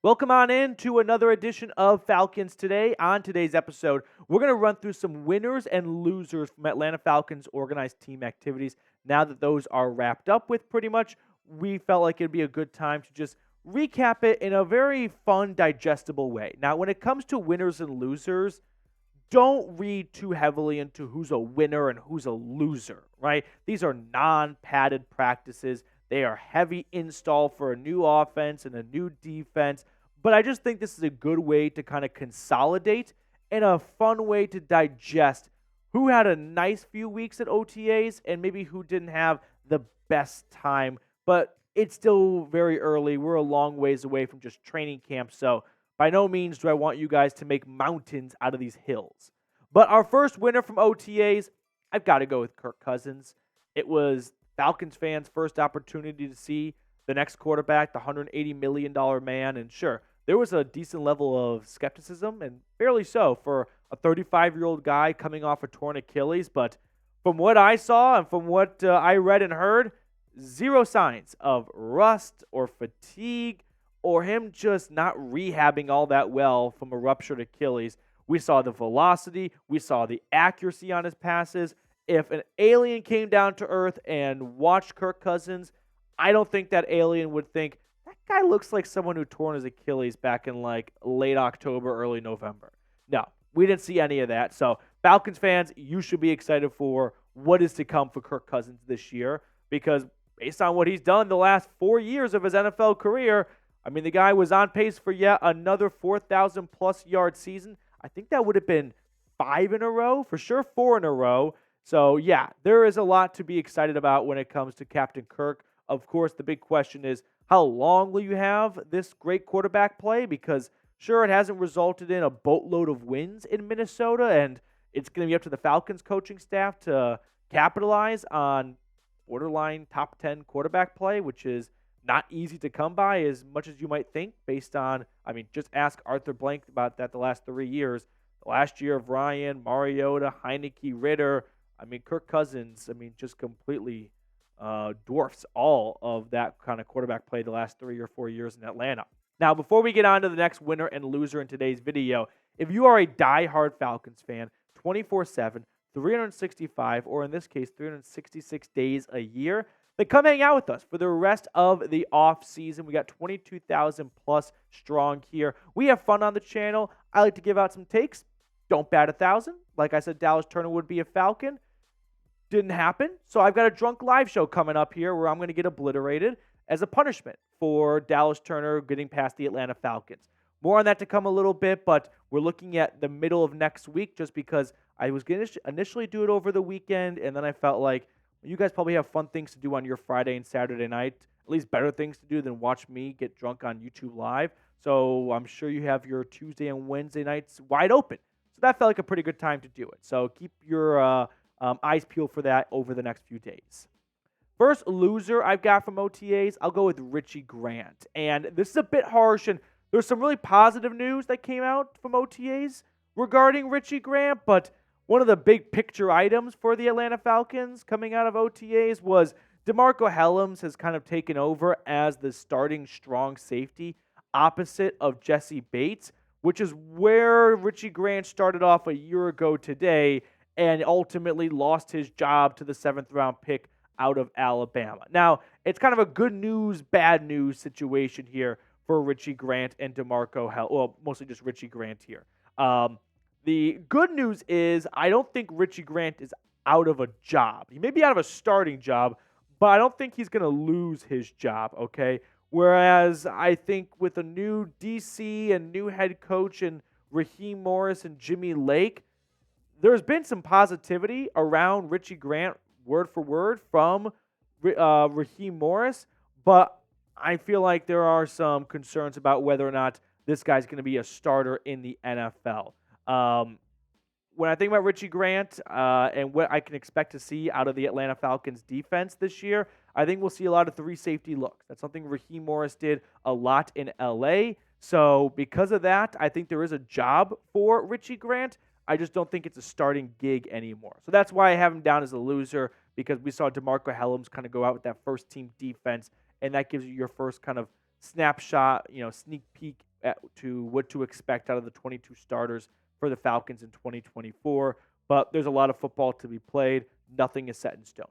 Welcome on in to another edition of Falcons Today. On today's episode, we're going to run through some winners and losers from Atlanta Falcons organized team activities. Now that those are wrapped up with pretty much, we felt like it'd be a good time to just recap it in a very fun, digestible way. Now, when it comes to winners and losers, don't read too heavily into who's a winner and who's a loser, right? These are non-padded practices. They are heavy install for a new offense and a new defense. But I just think this is a good way to kind of consolidate and a fun way to digest who had a nice few weeks at OTAs and maybe who didn't have the best time. But it's still very early. We're a long ways away from just training camp. So by no means do I want you guys to make mountains out of these hills. But our first winner from OTAs, I've got to go with Kirk Cousins. It was Falcons fans' first opportunity to see the next quarterback, the $180 million man. And sure, there was a decent level of skepticism, and fairly so, for a 35-year-old guy coming off a torn Achilles. But from what I saw and from what I read and heard, zero signs of rust or fatigue or him just not rehabbing all that well from a ruptured Achilles. We saw the velocity. We saw the accuracy on his passes. If an alien came down to earth and watched Kirk Cousins, I don't think that alien would think, that guy looks like someone who torn his Achilles back in like late October, early November. No, we didn't see any of that. So Falcons fans, you should be excited for what is to come for Kirk Cousins this year, because based on what he's done the last 4 years of his NFL career, I mean, the guy was on pace for yet another 4,000-plus yard season. I think that would have been 5 in a row, for sure 4 in a row. So, yeah, there is a lot to be excited about when it comes to Captain Kirk. Of course, the big question is, how long will you have this great quarterback play? Because, sure, it hasn't resulted in a boatload of wins in Minnesota, and it's going to be up to the Falcons coaching staff to capitalize on borderline top 10 quarterback play, which is not easy to come by as much as you might think based on, I mean, just ask Arthur Blank about that the last 3 years. The last year of Ryan, Mariota, Heineke, Ritter, I mean, Kirk Cousins, I mean, just completely dwarfs all of that kind of quarterback play the last 3 or 4 years in Atlanta. Now, before we get on to the next winner and loser in today's video, if you are a diehard Falcons fan, 24/7, 365, or in this case, 366 days a year, then come hang out with us for the rest of the off season. We got 22,000 plus strong here. We have fun on the channel. I like to give out some takes. Don't bat 1,000. Like I said, Dallas Turner would be a Falcon. Didn't happen. So I've got a drunk live show coming up here where I'm going to get obliterated as a punishment for Dallas Turner getting past the Atlanta Falcons. More on that to come a little bit, but we're looking at the middle of next week just because I was going to initially do it over the weekend, and then I felt like you guys probably have fun things to do on your Friday and Saturday night, at least better things to do than watch me get drunk on YouTube Live. So I'm sure you have your Tuesday and Wednesday nights wide open. So that felt like a pretty good time to do it. So keep your eyes peeled for that over the next few days. First loser I've got from OTAs, I'll go with Richie Grant. And this is a bit harsh, and there's some really positive news that came out from OTAs regarding Richie Grant, but one of the big picture items for the Atlanta Falcons coming out of OTAs was DeMarco Hellams has kind of taken over as the starting strong safety opposite of Jesse Bates, which is where Richie Grant started off a year ago today and ultimately lost his job to the 7th-round pick out of Alabama. Now, it's kind of a good news, bad news situation here for Richie Grant and DeMarco Hellams. Well, mostly just Richie Grant here. The good news is I don't think Richie Grant is out of a job. He may be out of a starting job, but I don't think he's going to lose his job, okay? Whereas I think with a new DC and new head coach and Raheem Morris and Jimmy Lake, there's been some positivity around Richie Grant, word for word, from Raheem Morris, but I feel like there are some concerns about whether or not this guy's going to be a starter in the NFL. When I think about Richie Grant and what I can expect to see out of the Atlanta Falcons defense this year, I think we'll see a lot of 3 safety looks. That's something Raheem Morris did a lot in LA. So because of that, I think there is a job for Richie Grant. I just don't think it's a starting gig anymore. So that's why I have him down as a loser, because we saw DeMarco Hellams kind of go out with that first-team defense, and that gives you your first kind of snapshot, sneak peek to what to expect out of the 22 starters for the Falcons in 2024. But there's a lot of football to be played. Nothing is set in stone.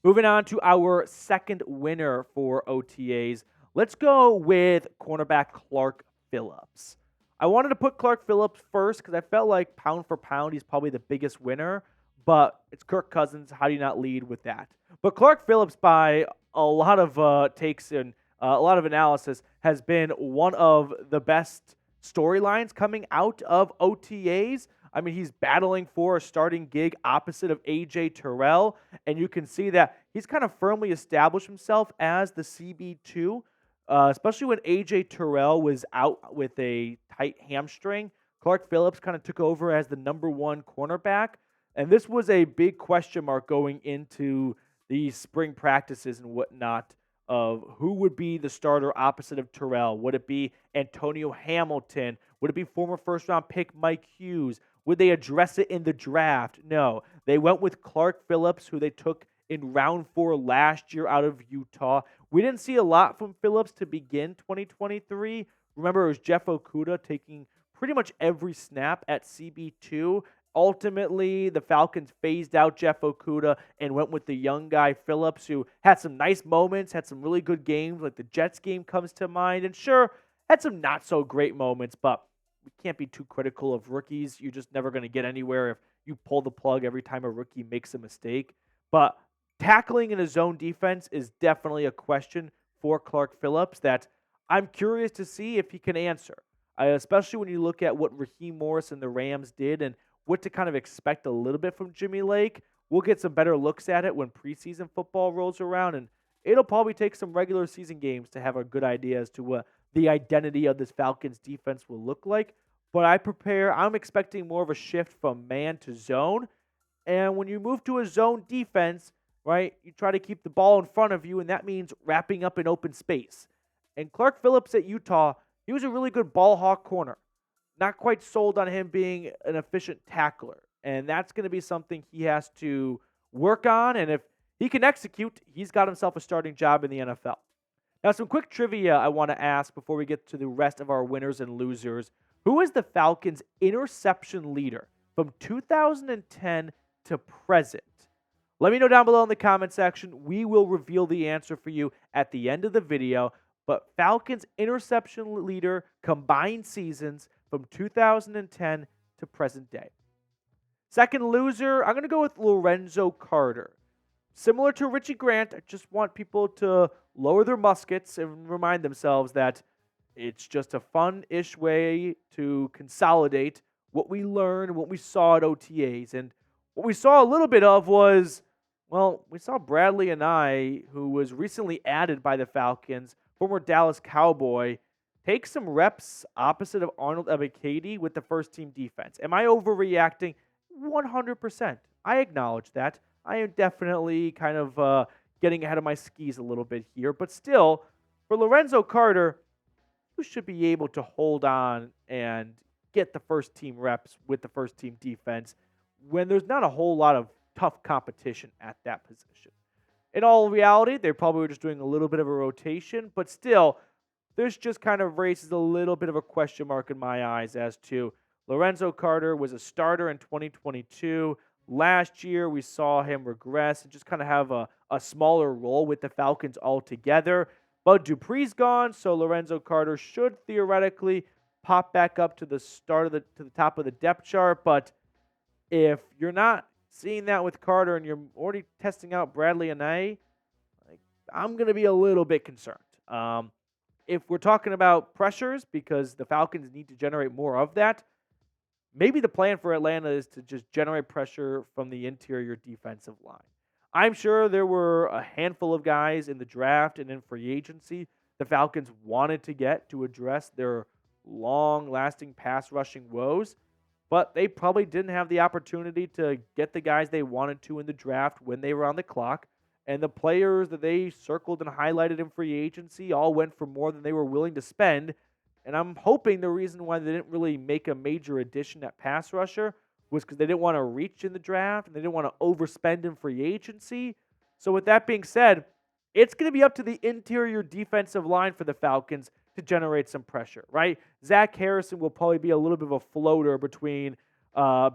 Moving on to our second winner for OTAs. Let's go with cornerback Clark Phillips. I wanted to put Clark Phillips first because I felt like pound for pound, he's probably the biggest winner. But it's Kirk Cousins. How do you not lead with that? But Clark Phillips, by a lot of takes and a lot of analysis, has been one of the best storylines coming out of OTAs. I mean, he's battling for a starting gig opposite of A.J. Terrell, and you can see that he's kind of firmly established himself as the CB2, especially when A.J. Terrell was out with a tight hamstring. Clark Phillips kind of took over as the number one cornerback, and this was a big question mark going into the spring practices and whatnot of who would be the starter opposite of Terrell. Would it be Antonio Hamilton? Would it be former first-round pick Mike Hughes? Would they address it in the draft? No. They went with Clark Phillips, who they took in round 4 last year out of Utah. We didn't see a lot from Phillips to begin 2023. Remember, it was Jeff Okudah taking pretty much every snap at CB2. Ultimately, the Falcons phased out Jeff Okudah and went with the young guy Phillips, who had some nice moments, had some really good games, like the Jets game comes to mind, and sure, had some not-so-great moments, but we can't be too critical of rookies. You're just never going to get anywhere if you pull the plug every time a rookie makes a mistake. But tackling in a zone defense is definitely a question for Clark Phillips that I'm curious to see if he can answer, especially when you look at what Raheem Morris and the Rams did and what to kind of expect a little bit from Jimmy Lake. We'll get some better looks at it when preseason football rolls around, and it'll probably take some regular season games to have a good idea as to what the identity of this Falcons defense will look like. But I'm expecting more of a shift from man to zone. And when you move to a zone defense, right, you try to keep the ball in front of you, and that means wrapping up in open space. And Clark Phillips at Utah, he was a really good ball hawk corner. Not quite sold on him being an efficient tackler. And that's going to be something he has to work on. And if he can execute, he's got himself a starting job in the NFL. Now, some quick trivia I want to ask before we get to the rest of our winners and losers. Who is the Falcons' interception leader from 2010 to present? Let me know down below in the comment section. We will reveal the answer for you at the end of the video. But Falcons' interception leader combined seasons from 2010 to present day. Second loser, I'm going to go with Lorenzo Carter. Similar to Richie Grant, I just want people to lower their muskets and remind themselves that it's just a fun-ish way to consolidate what we learned, what we saw at OTAs. And what we saw a little bit of was, well, we saw Bradley Anae, who was recently added by the Falcons, former Dallas Cowboy, take some reps opposite of Arnold Ebiketie with the first-team defense. Am I overreacting? 100%. I acknowledge that. I am definitely kind of getting ahead of my skis a little bit here. But still, for Lorenzo Carter, you should be able to hold on and get the first-team reps with the first-team defense when there's not a whole lot of tough competition at that position. In all reality, they probably were just doing a little bit of a rotation, but still, this just kind of raises a little bit of a question mark in my eyes as to Lorenzo Carter was a starter in 2022. Last year, we saw him regress and just kind of have a smaller role with the Falcons altogether. Bud Dupree's gone, so Lorenzo Carter should theoretically pop back up to the top of the depth chart. But if you're not seeing that with Carter and you're already testing out Bradley Anae, I'm going to be a little bit concerned. If we're talking about pressures, because the Falcons need to generate more of that, maybe the plan for Atlanta is to just generate pressure from the interior defensive line. I'm sure there were a handful of guys in the draft and in free agency the Falcons wanted to get to address their long-lasting pass rushing woes, but they probably didn't have the opportunity to get the guys they wanted to in the draft when they were on the clock. And the players that they circled and highlighted in free agency all went for more than they were willing to spend. And I'm hoping the reason why they didn't really make a major addition at pass rusher was because they didn't want to reach in the draft and they didn't want to overspend in free agency. So with that being said, it's going to be up to the interior defensive line for the Falcons to generate some pressure, right? Zach Harrison will probably be a little bit of a floater between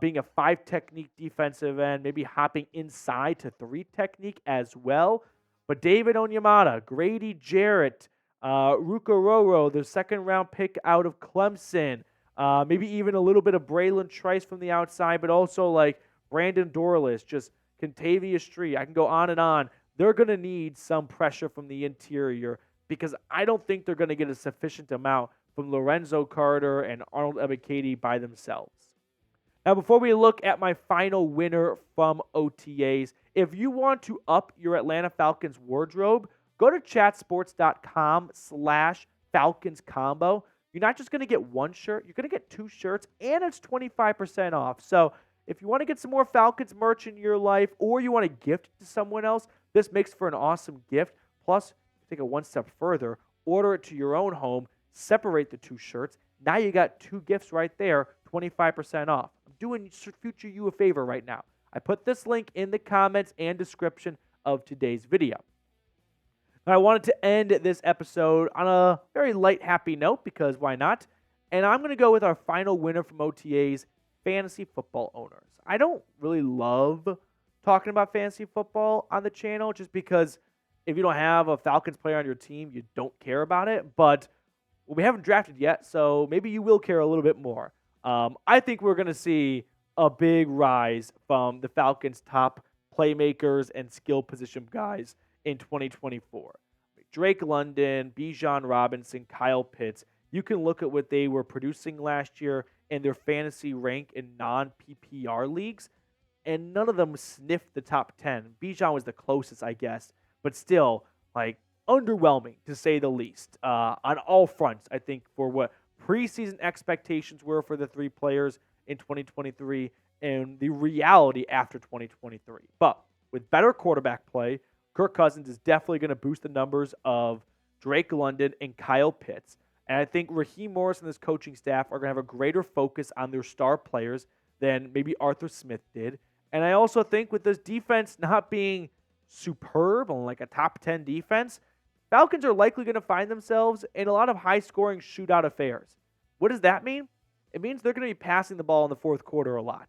being a 5 technique defensive end, maybe hopping inside to 3 technique as well. But David Onyemata, Grady Jarrett, Rukaroro, the second-round pick out of Clemson, maybe even a little bit of Braylon Trice from the outside, but also like Brandon Dorlus, just Contavious Street. I can go on and on. They're going to need some pressure from the interior because I don't think they're going to get a sufficient amount from Lorenzo Carter and Arnold Ebiketie by themselves. Now, before we look at my final winner from OTAs, if you want to up your Atlanta Falcons wardrobe, go to chatsports.com/Falcons combo. You're not just going to get one shirt, you're going to get 2 shirts, and it's 25% off. So if you want to get some more Falcons merch in your life or you want to gift to someone else, this makes for an awesome gift. Plus, take it one step further, order it to your own home, separate the 2 shirts. Now you got 2 gifts right there, 25% off. I'm doing future you a favor right now. I put this link in the comments and description of today's video. Now, I wanted to end this episode on a very light, happy note because why not? And I'm going to go with our final winner from OTAs, fantasy football owners. I don't really love talking about fantasy football on the channel just because if you don't have a Falcons player on your team, you don't care about it. But we haven't drafted yet, so maybe you will care a little bit more. I think we're going to see a big rise from the Falcons' top playmakers and skill position guys in 2024. Drake London, Bijan Robinson, Kyle Pitts. You can look at what they were producing last year in their fantasy rank in non-PPR leagues, and none of them sniffed the top 10. Bijan was the closest, I guess, but still, like, underwhelming, to say the least, on all fronts, I think, for what preseason expectations were for the 3 players in 2023 and the reality after 2023. But with better quarterback play, Kirk Cousins is definitely going to boost the numbers of Drake London and Kyle Pitts. And I think Raheem Morris and this coaching staff are going to have a greater focus on their star players than maybe Arthur Smith did. And I also think with this defense not being superb on like a top 10 defense, Falcons are likely going to find themselves in a lot of high-scoring shootout affairs. What does that mean? It means they're going to be passing the ball in the fourth quarter a lot.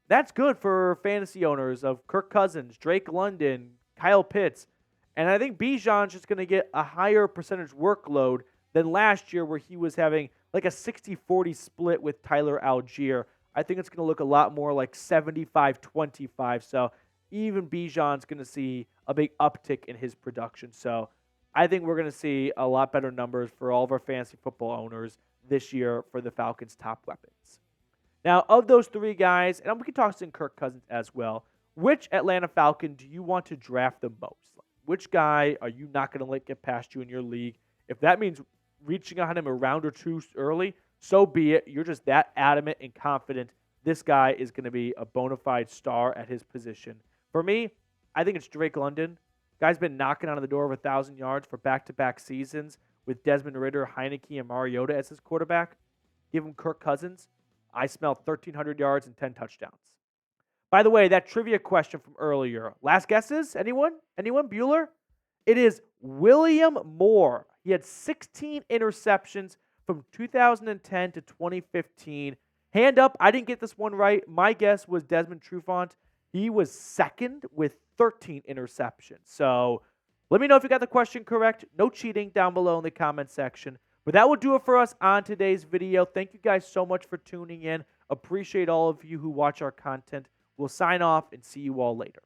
That's good for fantasy owners of Kirk Cousins, Drake London, Kyle Pitts. And I think Bijan's just going to get a higher percentage workload than last year where he was having like a 60-40 split with Tyler Algier. I think it's going to look a lot more like 75-25. So even Bijan's going to see a big uptick in his production. So I think we're going to see a lot better numbers for all of our fantasy football owners this year for the Falcons' top weapons. Now, of those 3 guys, and we can talk to Kirk Cousins as well, which Atlanta Falcon do you want to draft the most? Which guy are you not going to let get past you in your league? If that means reaching on him a round or 2 early, so be it. You're just that adamant and confident this guy is going to be a bona fide star at his position. For me, I think it's Drake London. Guy's been knocking on the door of 1,000 yards for back-to-back seasons with Desmond Ridder, Heineke, and Mariota as his quarterback. Give him Kirk Cousins. I smell 1,300 yards and 10 touchdowns. By the way, that trivia question from earlier. Last guesses? Anyone? Anyone? Bueller? It is William Moore. He had 16 interceptions from 2010 to 2015. Hand up, I didn't get this one right. My guess was Desmond Trufant. He was second with 13 interceptions. So let me know if you got the question correct. No cheating down below in the comment section. But that will do it for us on today's video. Thank you guys so much for tuning in. Appreciate all of you who watch our content. We'll sign off and see you all later.